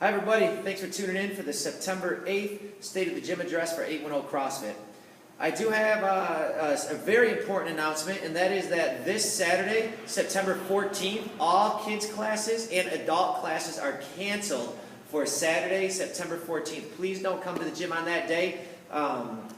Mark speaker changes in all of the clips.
Speaker 1: Hi everybody, thanks for tuning in for the September 8th State of the Gym address for 810 CrossFit. I do have a very important announcement, and that is that this Saturday, September 14th, all kids classes and adult classes are canceled for Saturday, September 14th. Please don't come to the gym on that day.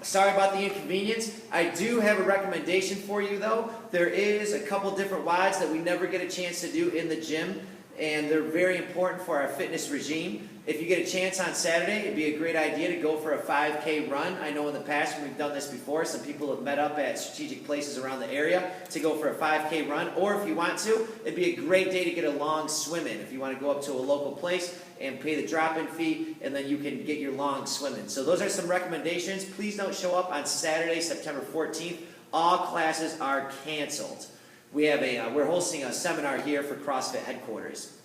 Speaker 1: Sorry about the inconvenience. I do have a recommendation for you though. There is a couple different WODs that we never get a chance to do in the gym, and they're very important for our fitness regime. If you get a chance on Saturday, it'd be a great idea to go for a 5K run. I know in the past when we've done this before, some people have met up at strategic places around the area to go for a 5K run. Or if you want to, it'd be a great day to get a long swim in. If you want to go up to a local place and pay the drop-in fee, and then you can get your long swim in. So those are some recommendations. Please don't show up on Saturday, September 14th. All classes are canceled. We're hosting a seminar here for CrossFit headquarters.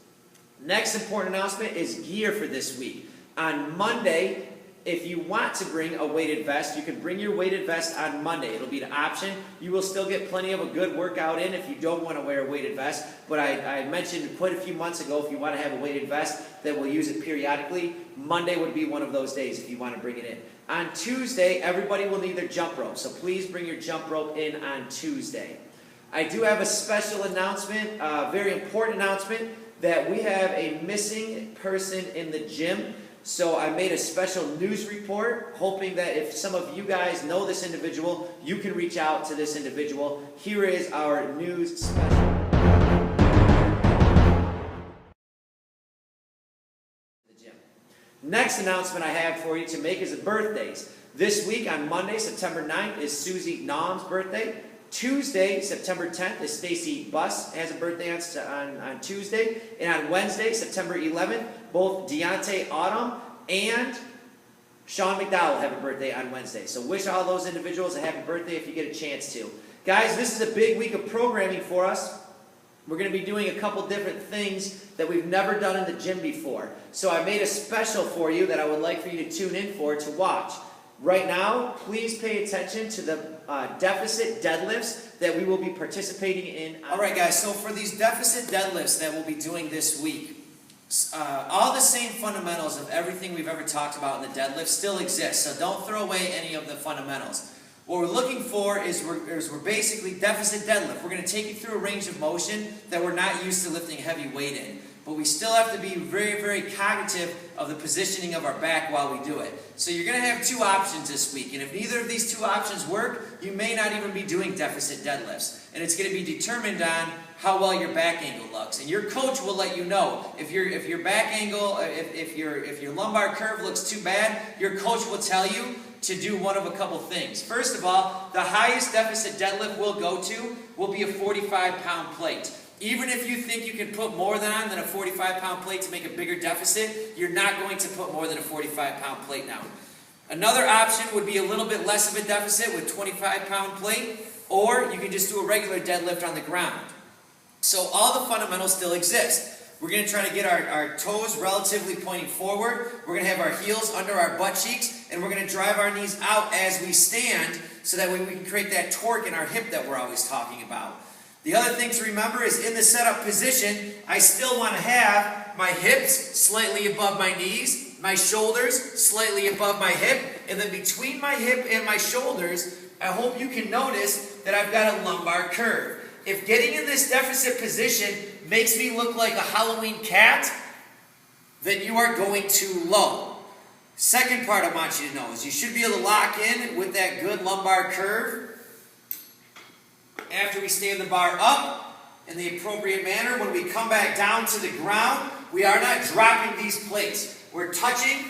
Speaker 1: Next important announcement is gear for this week. On Monday, if you want to bring a weighted vest, you can bring your weighted vest on Monday. It'll be an option. You will still get plenty of a good workout in if you don't want to wear a weighted vest. But I mentioned quite a few months ago, if you want to have a weighted vest, that we'll use it periodically. Monday would be one of those days if you want to bring it in. On Tuesday, everybody will need their jump rope. So please bring your jump rope in on Tuesday. I do have a special announcement, a very important announcement, that we have a missing person in the gym. So I made a special news report, hoping that if some of you guys know this individual, you can reach out to this individual. Here is our news special. Next announcement I have for you to make is the birthdays. This week on Monday, September 9th, is Susie Naum's birthday. Tuesday, September 10th, is Stacy Buss has a birthday on Tuesday. And on Wednesday, September 11th, both Deontay Autumn and Sean McDowell have a birthday on Wednesday. So wish all those individuals a happy birthday if you get a chance to. Guys, this is a big week of programming for us. We're going to be doing a couple different things that we've never done in the gym before. So I made a special for you that I would like for you to tune in for to watch. Right now, please pay attention to the deficit deadlifts that we will be participating in. All right, guys, so for these deficit deadlifts that we'll be doing this week, all the same fundamentals of everything we've ever talked about in the deadlift still exist, so don't throw away any of the fundamentals. What we're looking for is we're basically deficit deadlift. We're going to take you through a range of motion that we're not used to lifting heavy weight in. But we still have to be very, very cognitive of the positioning of our back while we do it. So you're going to have two options this week. And if neither of these two options work, you may not even be doing deficit deadlifts. And it's going to be determined on how well your back angle looks. And your coach will let you know. If your back angle, if your lumbar curve looks too bad, your coach will tell you to do one of a couple things. First of all, the highest deficit deadlift we'll go to will be a 45-pound plate. Even if you think you can put more than a 45-pound plate to make a bigger deficit, you're not going to put more than a 45-pound plate down. Another option would be a little bit less of a deficit with 25-pound plate, or you can just do a regular deadlift on the ground. So all the fundamentals still exist. We're going to try to get our toes relatively pointing forward. We're going to have our heels under our butt cheeks, and we're going to drive our knees out as we stand, so that way we can create that torque in our hip that we're always talking about. The other thing to remember is in the setup position, I still want to have my hips slightly above my knees, my shoulders slightly above my hip, and then between my hip and my shoulders, I hope you can notice that I've got a lumbar curve. If getting in this deficit position makes me look like a Halloween cat, then you are going too low. Second part I want you to know is you should be able to lock in with that good lumbar curve. After we stand the bar up in the appropriate manner, when we come back down to the ground, we are not dropping these plates. We're touching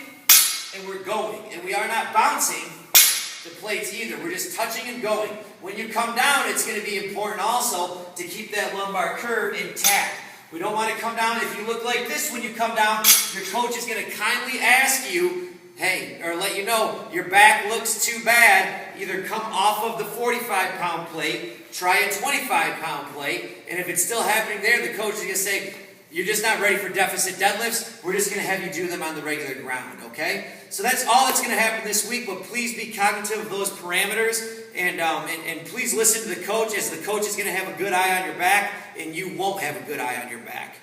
Speaker 1: and we're going. And we are not bouncing the plates either. We're just touching and going. When you come down, it's going to be important also to keep that lumbar curve intact. We don't want to come down. If you look like this when you come down, your coach is going to kindly ask you, hey, or let you know, your back looks too bad. Either come off of the 45-pound plate, try a 25-pound plate, and if it's still happening there, the coach is going to say, you're just not ready for deficit deadlifts. We're just going to have you do them on the regular ground, okay? So that's all that's going to happen this week, but please be cognitive of those parameters, and please listen to the coach, as the coach is going to have a good eye on your back, and you won't have a good eye on your back.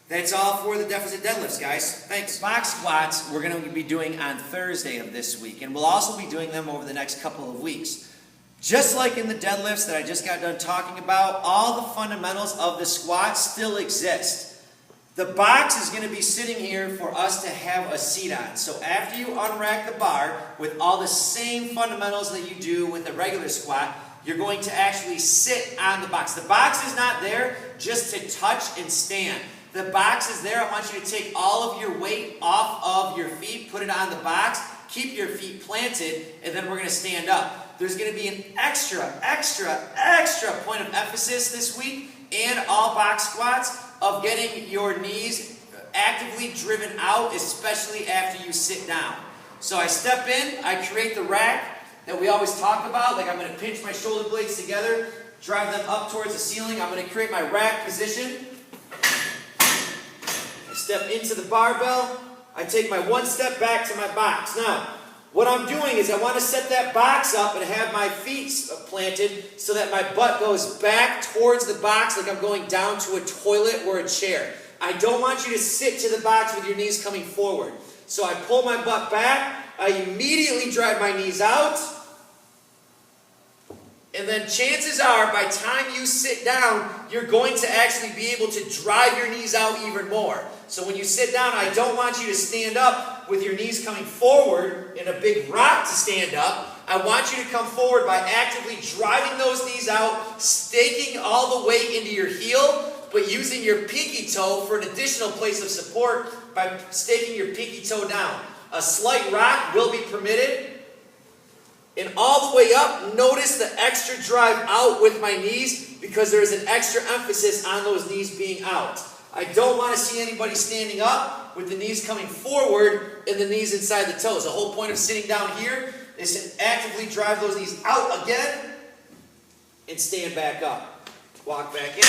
Speaker 1: That's all for the deficit deadlifts, guys. Thanks. Box squats we're going to be doing on Thursday of this week, and we'll also be doing them over the next couple of weeks. Just like in the deadlifts that I just got done talking about, all the fundamentals of the squat still exist. The box is going to be sitting here for us to have a seat on. So after you unrack the bar with all the same fundamentals that you do with a regular squat, you're going to actually sit on the box. The box is not there just to touch and stand. The box is there. I want you to take all of your weight off of your feet, put it on the box, keep your feet planted, and then we're going to stand up. There's going to be an extra point of emphasis this week and all box squats of getting your knees actively driven out, especially after you sit down. So I step in, I create the rack that we always talk about, like I'm going to pinch my shoulder blades together, drive them up towards the ceiling. I'm going to create my rack position. Step into the barbell, I take my one step back to my box. Now, what I'm doing is I want to set that box up and have my feet planted so that my butt goes back towards the box like I'm going down to a toilet or a chair. I don't want you to sit to the box with your knees coming forward. So I pull my butt back, I immediately drive my knees out, and then chances are, by the time you sit down, you're going to actually be able to drive your knees out even more. So when you sit down, I don't want you to stand up with your knees coming forward in a big rock to stand up. I want you to come forward by actively driving those knees out, staking all the weight into your heel, but using your pinky toe for an additional place of support by staking your pinky toe down. A slight rock will be permitted. And all the way up, notice the extra drive out with my knees because there is an extra emphasis on those knees being out. I don't want to see anybody standing up with the knees coming forward and the knees inside the toes. The whole point of sitting down here is to actively drive those knees out again and stand back up. Walk back in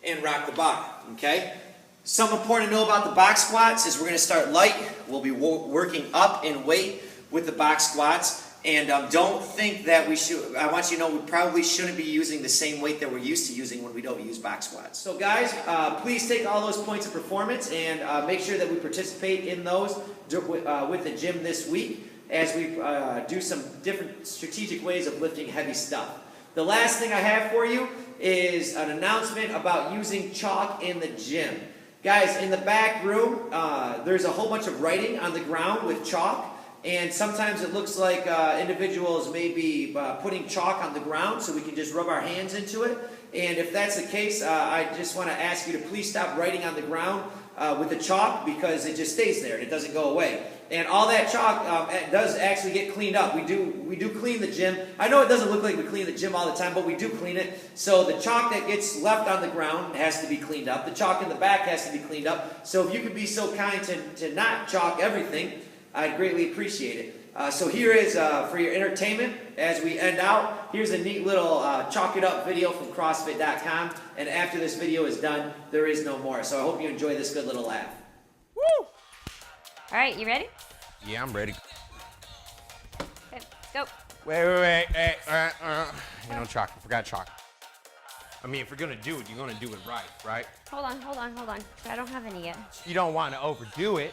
Speaker 1: and rock the bar, okay? Something important to know about the box squats is we're going to start light. We'll be working up in weight with the box squats, and don't think that we should, I want you to know we probably shouldn't be using the same weight that we're used to using when we don't use box squats. So guys, please take all those points of performance and make sure that we participate in those with the gym this week as we do some different strategic ways of lifting heavy stuff. The last thing I have for you is an announcement about using chalk in the gym. Guys, in the back room, there's a whole bunch of writing on the ground with chalk. And sometimes it looks like individuals may be putting chalk on the ground so we can just rub our hands into it. And if that's the case, I just want to ask you to please stop writing on the ground with the chalk because it just stays there and it doesn't go away. And all that chalk does actually get cleaned up. We do clean the gym. I know it doesn't look like we clean the gym all the time, but we do clean it. So the chalk that gets left on the ground has to be cleaned up. The chalk in the back has to be cleaned up. So if you could be so kind to not chalk everything, I'd greatly appreciate it. So here is, for your entertainment, as we end out, here's a neat little chalk it up video from CrossFit.com. And after this video is done, there is no more. So I hope you enjoy this good little laugh.
Speaker 2: Woo! All right, you ready?
Speaker 3: Yeah, I'm ready.
Speaker 2: Okay, go.
Speaker 3: Wait. You know, chalk. I forgot chalk. I mean, if you're gonna do it, you're gonna do it right?
Speaker 2: Hold on. I don't have any yet.
Speaker 3: You don't want to overdo it.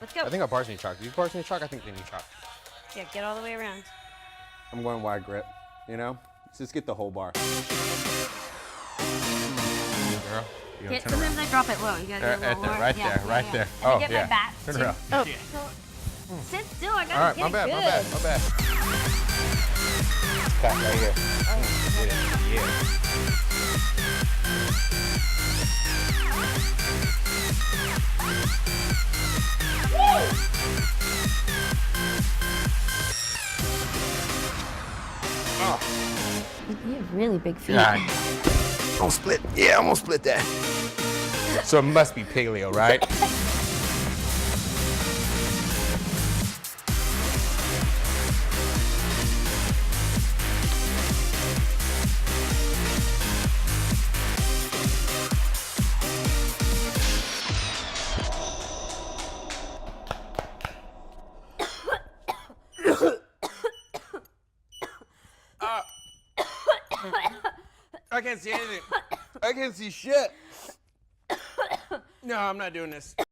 Speaker 2: Let's go.
Speaker 3: I think our bars need chalk. Do you bars need chalk? I think they need chalk.
Speaker 2: Yeah, get all the way around.
Speaker 3: I'm going wide grip, you know? Let's just get the whole bar. Girl, you gotta turn
Speaker 2: Sometimes
Speaker 3: around.
Speaker 2: I drop it low. You gotta do a little more.
Speaker 3: Right there.
Speaker 2: And
Speaker 3: Oh,
Speaker 2: get
Speaker 3: yeah.
Speaker 2: my back.
Speaker 3: Turn around.
Speaker 2: Oh,
Speaker 3: Yeah.
Speaker 2: so, sit still. I
Speaker 3: All
Speaker 2: gotta
Speaker 3: right,
Speaker 2: get
Speaker 3: my
Speaker 2: it good.
Speaker 3: bad. Cut right here. Get it. Yeah.
Speaker 2: You have really big feet.
Speaker 3: Yeah. Almost split. Yeah, almost split that. So it must be paleo, right? I can't see anything. I can't see shit. No, I'm not doing this.